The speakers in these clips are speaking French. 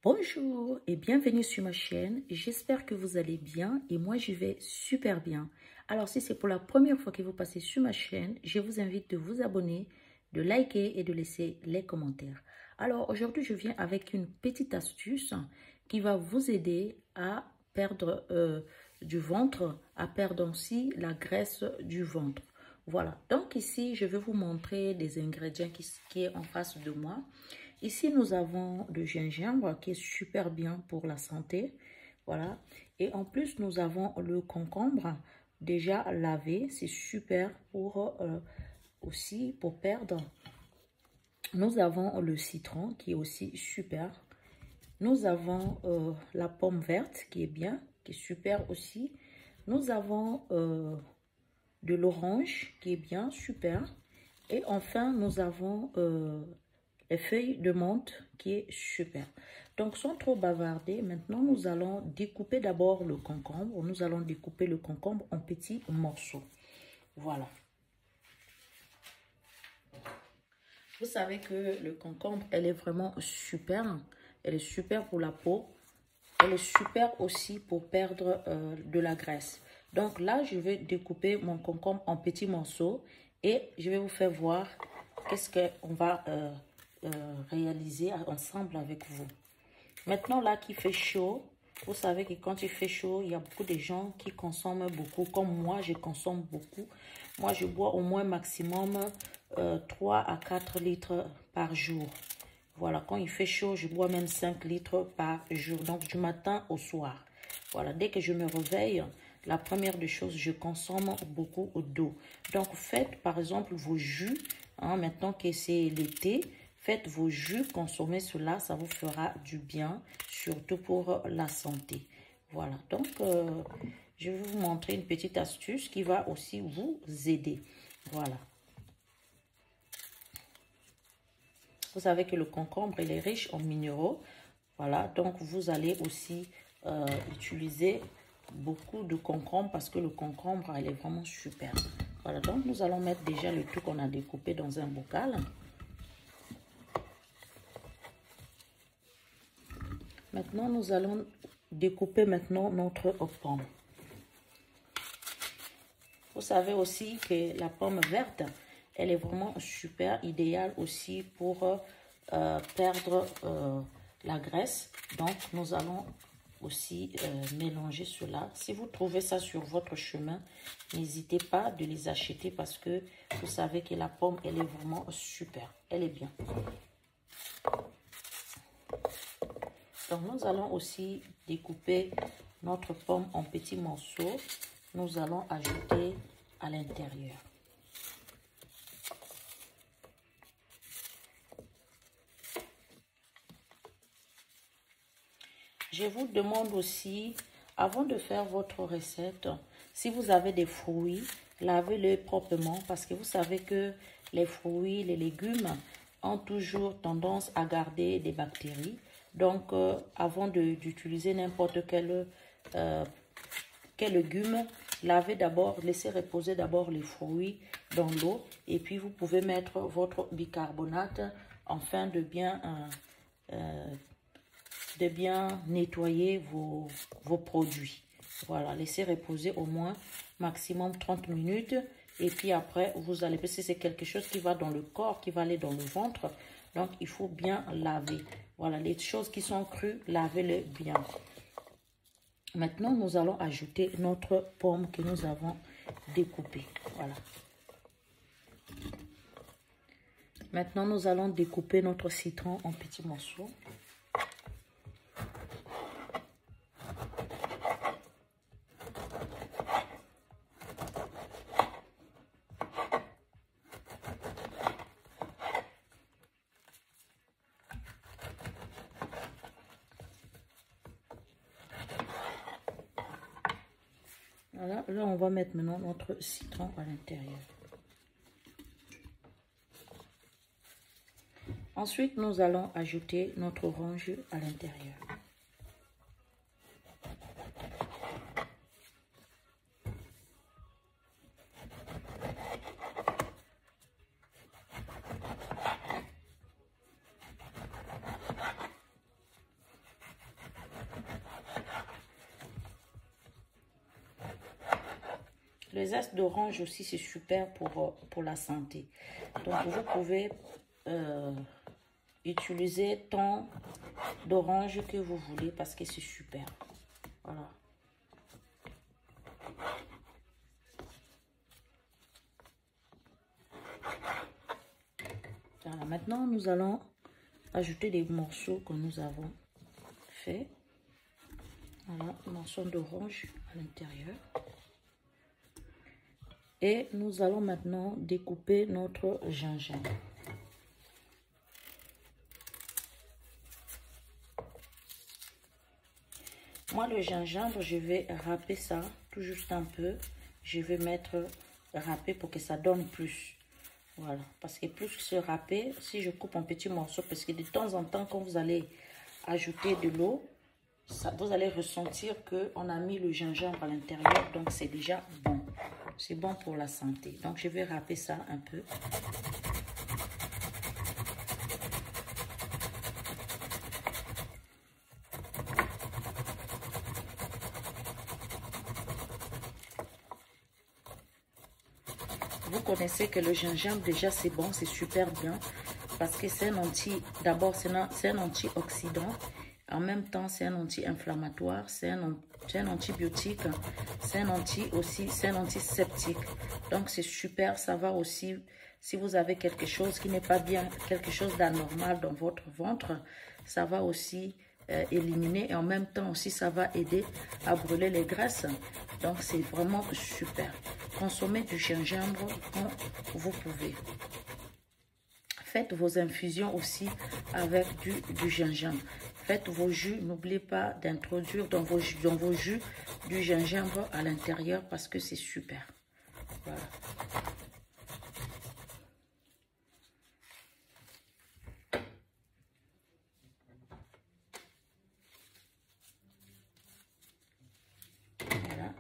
Bonjour et bienvenue sur ma chaîne. J'espère que vous allez bien et moi je vais super bien. Alors si c'est pour la première fois que vous passez sur ma chaîne, je vous invite de vous abonner, de liker et de laisser les commentaires. Alors aujourd'hui je viens avec une petite astuce qui va vous aider à perdre du ventre, à perdre aussi la graisse du ventre. Voilà, donc ici je vais vous montrer les ingrédients qui est en face de moi. Ici, nous avons le gingembre qui est super bien pour la santé. Voilà. Et en plus, nous avons le concombre déjà lavé. C'est super pour aussi pour perdre. Nous avons le citron qui est aussi super. Nous avons la pomme verte qui est bien, qui est super aussi. Nous avons de l'orange qui est bien, super. Et enfin, nous avons les feuilles de menthe qui est super. Donc, sans trop bavarder, maintenant, nous allons découper d'abord le concombre. Nous allons découper le concombre en petits morceaux. Voilà. Vous savez que le concombre, elle est vraiment super. Elle est super pour la peau. Elle est super aussi pour perdre de la graisse. Donc là, je vais découper mon concombre en petits morceaux et je vais vous faire voir qu'est-ce qu'on va réaliser ensemble avec vous. Maintenant, là, qu'il fait chaud, vous savez que quand il fait chaud, il y a beaucoup de gens qui consomment beaucoup. Comme moi, je consomme beaucoup. Moi, je bois au moins maximum 3 à 4 litres par jour. Voilà, quand il fait chaud, je bois même 5 litres par jour. Donc, du matin au soir. Voilà, dès que je me réveille, la première des choses, je consomme beaucoup d'eau. Donc, faites par exemple vos jus. Hein, maintenant que c'est l'été, faites vos jus, consommez cela, ça vous fera du bien, surtout pour la santé. Voilà, donc je vais vous montrer une petite astuce qui va aussi vous aider. Voilà. Vous savez que le concombre, il est riche en minéraux. Voilà, donc vous allez aussi utiliser beaucoup de concombre parce que le concombre, il est vraiment super. Voilà, donc nous allons mettre déjà le tout qu'on a découpé dans un bocal. Maintenant, nous allons découper maintenant notre pomme. Vous savez aussi que la pomme verte, elle est vraiment super, idéale aussi pour perdre la graisse. Donc, nous allons aussi mélanger cela. Si vous trouvez ça sur votre chemin, n'hésitez pas de les acheter parce que vous savez que la pomme, elle est vraiment super. Elle est bien. Donc, nous allons aussi découper notre pomme en petits morceaux. Nous allons ajouter à l'intérieur. Je vous demande aussi, avant de faire votre recette, si vous avez des fruits, lavez-les proprement parce que vous savez que les fruits, les légumes ont toujours tendance à garder des bactéries. Donc, avant d'utiliser n'importe quel légume, lavez d'abord, laissez reposer d'abord les fruits dans l'eau et puis vous pouvez mettre votre bicarbonate afin de bien nettoyer vos produits. Voilà, laissez reposer au moins maximum 30 minutes et puis après vous allez, parce que c'est quelque chose qui va dans le corps, qui va aller dans le ventre, donc il faut bien laver. Voilà, les choses qui sont crues, lavez-les bien. Maintenant, nous allons ajouter notre pomme que nous avons découpée. Voilà. Maintenant, nous allons découper notre citron en petits morceaux. Voilà, là, on va mettre maintenant notre citron à l'intérieur. Ensuite, nous allons ajouter notre orange à l'intérieur. Le zeste d'orange aussi, c'est super pour la santé. Donc, vous pouvez utiliser tant d'orange que vous voulez parce que c'est super. Voilà. Voilà. Maintenant, nous allons ajouter des morceaux que nous avons fait. Voilà, un morceau d'orange à l'intérieur. Et nous allons maintenant découper notre gingembre. Moi, le gingembre, je vais râper ça tout juste un peu. Je vais mettre râper pour que ça donne plus. Voilà, parce que plus se râper, si je coupe en petits morceaux, parce que de temps en temps, quand vous allez ajouter de l'eau, vous allez ressentir qu'on a mis le gingembre à l'intérieur, donc c'est déjà bon. C'est bon pour la santé. Donc, je vais râper ça un peu. Vous connaissez que le gingembre, déjà, c'est bon, c'est super bien. Parce que c'est un d'abord, c'est un antioxydant. En même temps, c'est un anti-inflammatoire, c'est un antibiotique, c'est un antiseptique. Donc, c'est super. Ça va aussi, si vous avez quelque chose qui n'est pas bien, quelque chose d'anormal dans votre ventre, ça va aussi éliminer. Et en même temps aussi, ça va aider à brûler les graisses. Donc, c'est vraiment super. Consommez du gingembre quand vous pouvez. Faites vos infusions aussi avec du gingembre. Faites vos jus. N'oubliez pas d'introduire dans vos jus du gingembre à l'intérieur parce que c'est super. Voilà. Voilà.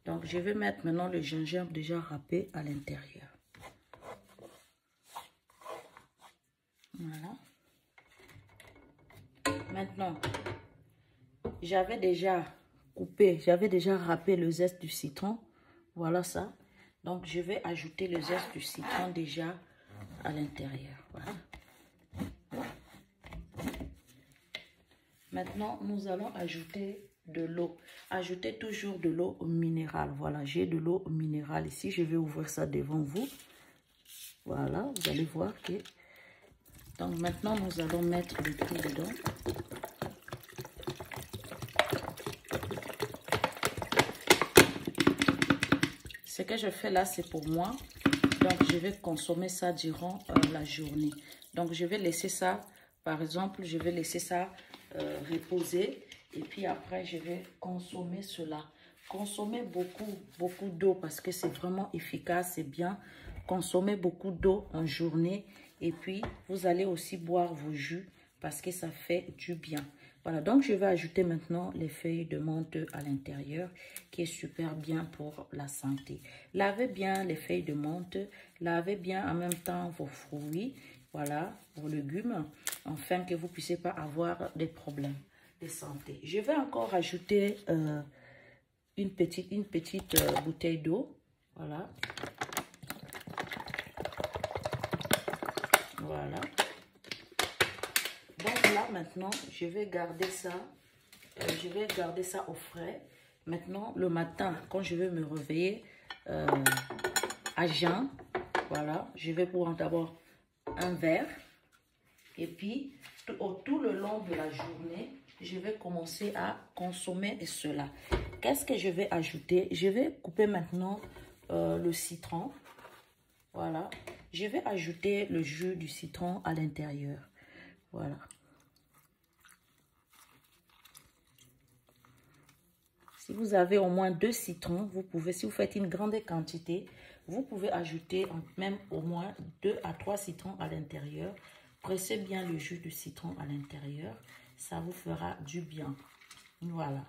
Donc, je vais mettre maintenant le gingembre déjà râpé à l'intérieur. Voilà. Maintenant, j'avais déjà râpé le zeste du citron. Voilà ça. Donc, je vais ajouter le zeste du citron déjà à l'intérieur. Voilà. Maintenant, nous allons ajouter de l'eau. Ajoutez toujours de l'eau minérale. Voilà, j'ai de l'eau minérale ici. Je vais ouvrir ça devant vous. Voilà, vous allez voir que... Donc, maintenant, nous allons mettre le tout dedans. Ce que je fais là, c'est pour moi. Donc, je vais consommer ça durant la journée. Donc, je vais laisser ça, par exemple, je vais laisser ça reposer. Et puis après, je vais consommer cela. Consommez beaucoup d'eau parce que c'est vraiment efficace, c'est bien. Consommez beaucoup d'eau en journée. Et puis, vous allez aussi boire vos jus parce que ça fait du bien. Voilà, donc je vais ajouter maintenant les feuilles de menthe à l'intérieur qui est super bien pour la santé. Lavez bien les feuilles de menthe, lavez bien en même temps vos fruits, voilà, vos légumes, afin que vous ne puissiez pas avoir des problèmes de santé. Je vais encore ajouter une petite bouteille d'eau, voilà. Voilà. Donc là, maintenant, je vais garder ça au frais. Maintenant, le matin, quand je vais me réveiller à jeun, voilà, je vais prendre d'abord un verre. Et puis, tout le long de la journée, je vais commencer à consommer cela. Qu'est-ce que je vais ajouter? Je vais couper maintenant le citron. Voilà. Je vais ajouter le jus du citron à l'intérieur. Voilà. Si vous avez au moins 2 citrons, vous pouvez, si vous faites une grande quantité, vous pouvez ajouter même au moins 2 à 3 citrons à l'intérieur. Pressez bien le jus du citron à l'intérieur. Ça vous fera du bien. Voilà.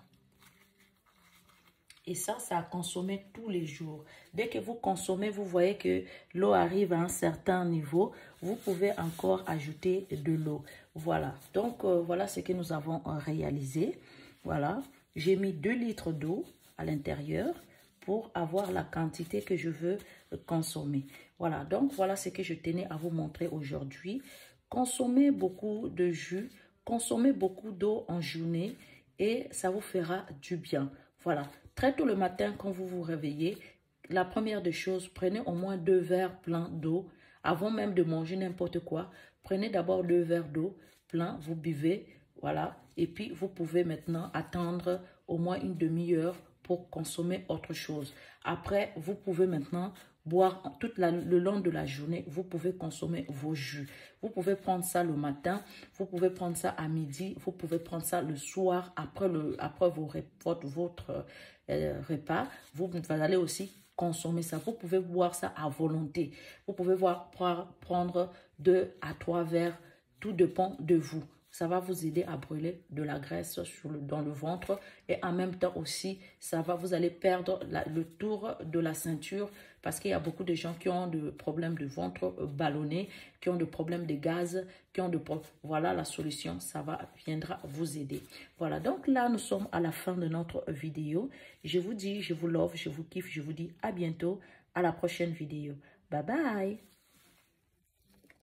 Et ça à consommer tous les jours. Dès que vous consommez, vous voyez que l'eau arrive à un certain niveau. Vous pouvez encore ajouter de l'eau. Voilà. Donc, voilà ce que nous avons réalisé. Voilà. J'ai mis 2 litres d'eau à l'intérieur. pour avoir la quantité que je veux consommer. Voilà, donc voilà ce que je tenais à vous montrer aujourd'hui. Consommez beaucoup de jus, consommez beaucoup d'eau en journée et ça vous fera du bien. Voilà, très tôt le matin quand vous vous réveillez, la première des choses, prenez au moins 2 verres pleins d'eau. Avant même de manger n'importe quoi, prenez d'abord 2 verres d'eau pleins, vous buvez, voilà. Et puis, vous pouvez maintenant attendre au moins une demi-heure pour consommer autre chose. Après, vous pouvez maintenant boire le long de la journée, vous pouvez consommer vos jus. Vous pouvez prendre ça le matin, vous pouvez prendre ça à midi, vous pouvez prendre ça le soir après votre repas. Vous allez aussi consommer ça. Vous pouvez boire ça à volonté. Vous pouvez prendre 2 à 3 verres. Tout dépend de vous. Ça va vous aider à brûler de la graisse dans le ventre et en même temps aussi, vous allez perdre le tour de la ceinture parce qu'il y a beaucoup de gens qui ont des problèmes de ventre ballonné, qui ont des problèmes de gaz, voilà la solution, viendra vous aider. Voilà, donc là, nous sommes à la fin de notre vidéo. Je vous dis, je vous love, je vous kiffe, je vous dis à bientôt, à la prochaine vidéo. Bye bye!